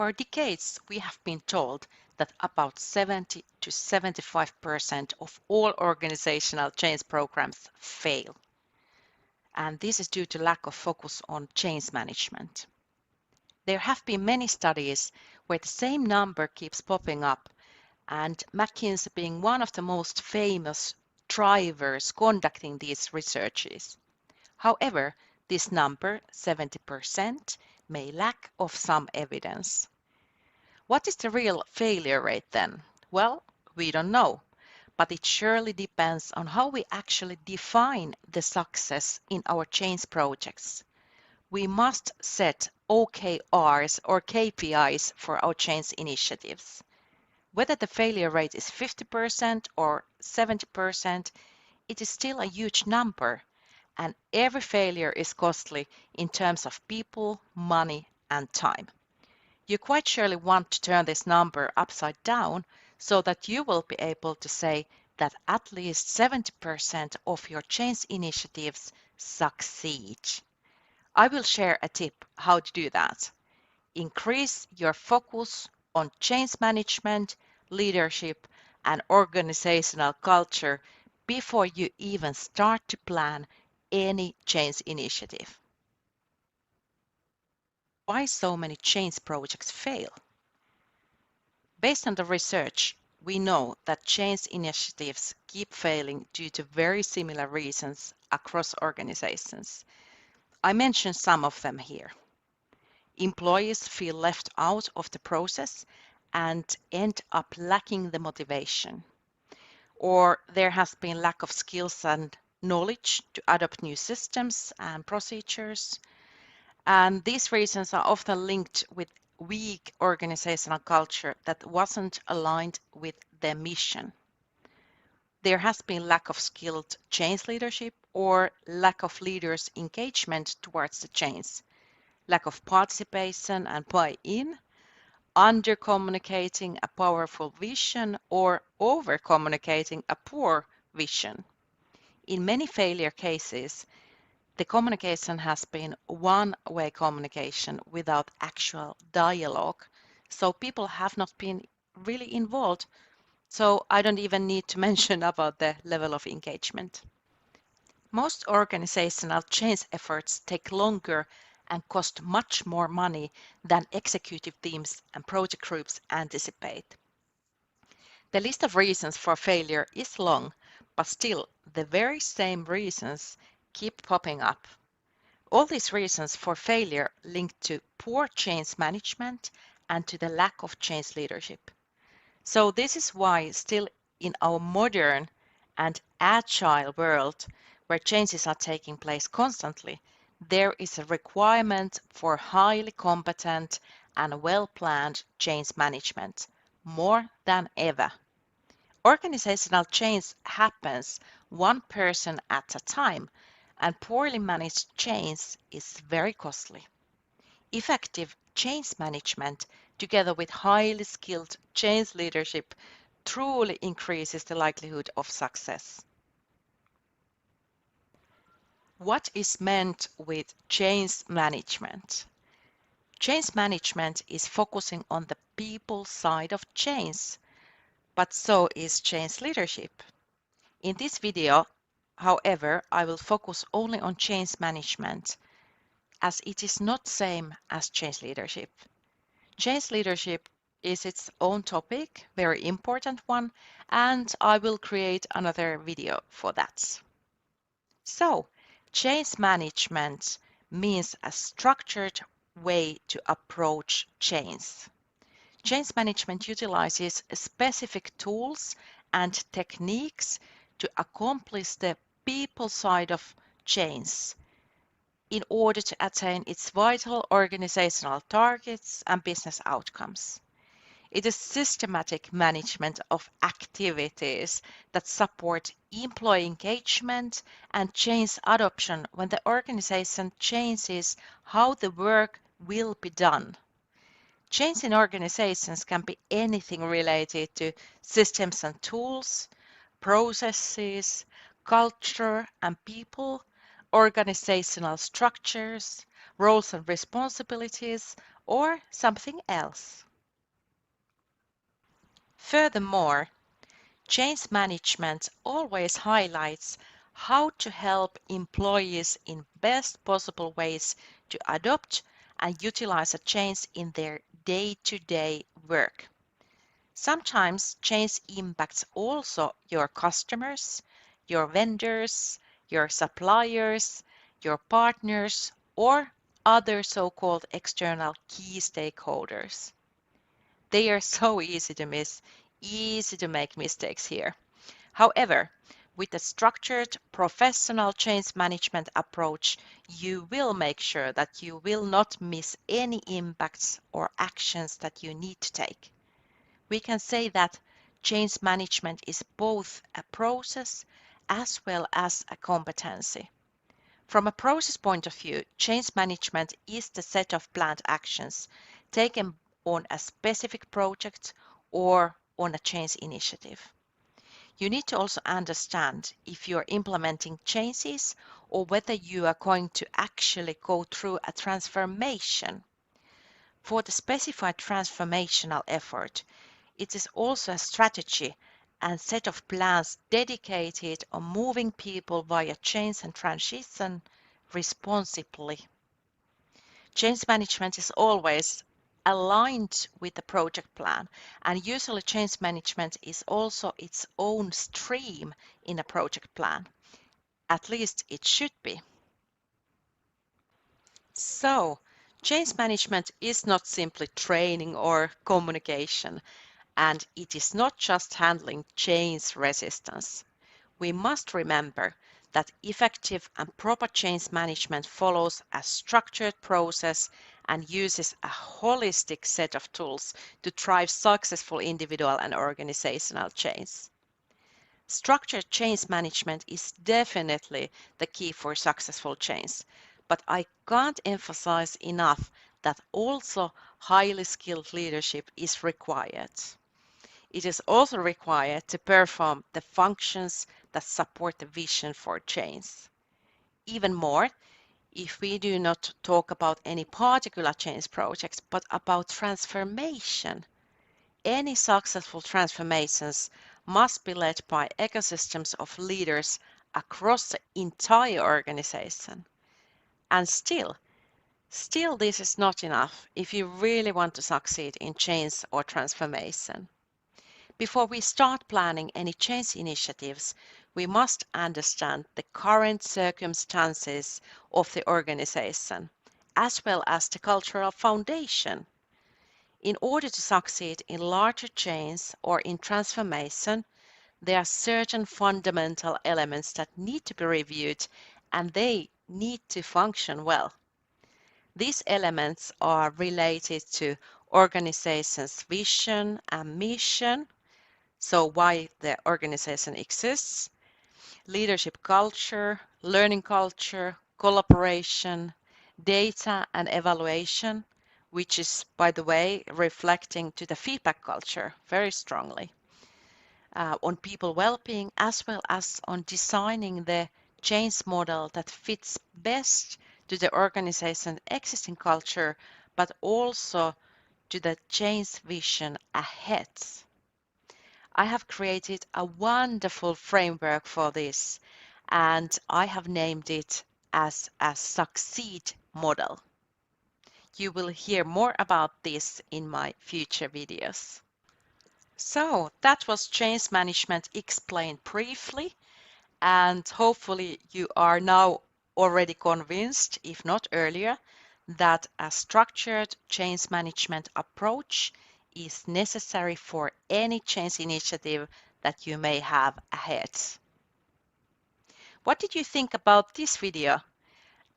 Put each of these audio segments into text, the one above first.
For decades, we have been told that about 70 to 75% of all organizational change programs fail. And this is due to lack of focus on change management. There have been many studies where the same number keeps popping up, and McKinsey being one of the most famous drivers conducting these researches. However, this number, 70%, may lack of some evidence. What is the real failure rate then? Well, we don't know, but it surely depends on how we actually define the success in our change projects. We must set OKRs or KPIs for our change initiatives. Whether the failure rate is 50% or 70%, it is still a huge number, and every failure is costly in terms of people, money, and time. You quite surely want to turn this number upside down so that you will be able to say that at least 70% of your change initiatives succeed. I will share a tip how to do that. Increase your focus on change management, leadership, and organizational culture before you even start to plan any change initiative. Why so many change projects fail? Based on the research, we know that change initiatives keep failing due to very similar reasons across organizations. I mentioned some of them here. Employees feel left out of the process and end up lacking the motivation. Or there has been lack of skills and knowledge to adopt new systems and procedures. And these reasons are often linked with weak organizational culture that wasn't aligned with their mission. There has been lack of skilled change leadership or lack of leaders' engagement towards the change, lack of participation and buy-in, under-communicating a powerful vision or over-communicating a poor vision. In many failure cases, the communication has been one-way communication without actual dialogue, so people have not been really involved, so I don't even need to mention about the level of engagement. Most organizational change efforts take longer and cost much more money than executive teams and project groups anticipate. The list of reasons for failure is long, but still the very same reasons keep popping up. All these reasons for failure link to poor change management and to the lack of change leadership. So this is why still in our modern and agile world, where changes are taking place constantly, there is a requirement for highly competent and well-planned change management, more than ever. Organizational change happens one person at a time, and poorly managed change is very costly. Effective change management, together with highly skilled change leadership, truly increases the likelihood of success. What is meant with change management? Change management is focusing on the people side of change, but so is change leadership. In this video, however, I will focus only on change management, as it is not same as change leadership. Change leadership is its own topic, very important one, and I will create another video for that. So, change management means a structured way to approach change. Change management utilizes specific tools and techniques to accomplish the people side of change in order to attain its vital organizational targets and business outcomes. It is systematic management of activities that support employee engagement and change adoption when the organization changes how the work will be done. Change in organizations can be anything related to systems and tools, processes, culture and people, organizational structures, roles and responsibilities, or something else. Furthermore, change management always highlights how to help employees in best possible ways to adopt and utilize a change in their day-to-day work. Sometimes change impacts also your customers, your vendors, your suppliers, your partners, or other so-called external key stakeholders. They are so easy to miss, easy to make mistakes here. However, with a structured professional change management approach, you will make sure that you will not miss any impacts or actions that you need to take. We can say that change management is both a process as well as a competency. From a process point of view, change management is the set of planned actions taken on a specific project or on a change initiative. You need to also understand if you are implementing changes or whether you are going to actually go through a transformation. For the specified transformational effort, it is also a strategy and set of plans dedicated on moving people via change and transition responsibly. Change management is always aligned with the project plan, and usually change management is also its own stream in a project plan. At least it should be. So, change management is not simply training or communication, and it is not just handling change resistance. We must remember that effective and proper change management follows a structured process and uses a holistic set of tools to drive successful individual and organizational change. Structured change management is definitely the key for successful change, but I can't emphasize enough that also highly skilled leadership is required. It is also required to perform the functions that support the vision for change. Even more, if we do not talk about any particular change projects, but about transformation, any successful transformations must be led by ecosystems of leaders across the entire organization. And still this is not enough if you really want to succeed in change or transformation. Before we start planning any change initiatives, we must understand the current circumstances of the organization, as well as the cultural foundation. In order to succeed in larger change or in transformation, there are certain fundamental elements that need to be reviewed, and they need to function well. These elements are related to organization's vision and mission, so why the organization exists, leadership culture, learning culture, collaboration, data and evaluation, which is, by the way, reflecting to the feedback culture very strongly, on people well-being, as well as on designing the change model that fits best to the organization's existing culture, but also to the change vision ahead. I have created a wonderful framework for this, and I have named it as a Succeed model. You will hear more about this in my future videos. So that was change management explained briefly, and hopefully you are now already convinced, if not earlier, that a structured change management approach is necessary for any change initiative that you may have ahead. What did you think about this video?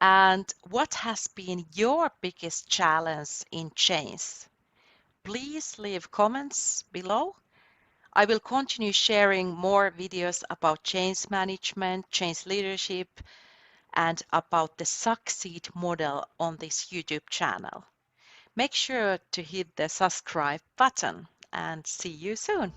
And what has been your biggest challenge in change? Please leave comments below. I will continue sharing more videos about change management, change leadership, and about the Succeed model on this YouTube channel. Make sure to hit the subscribe button and see you soon.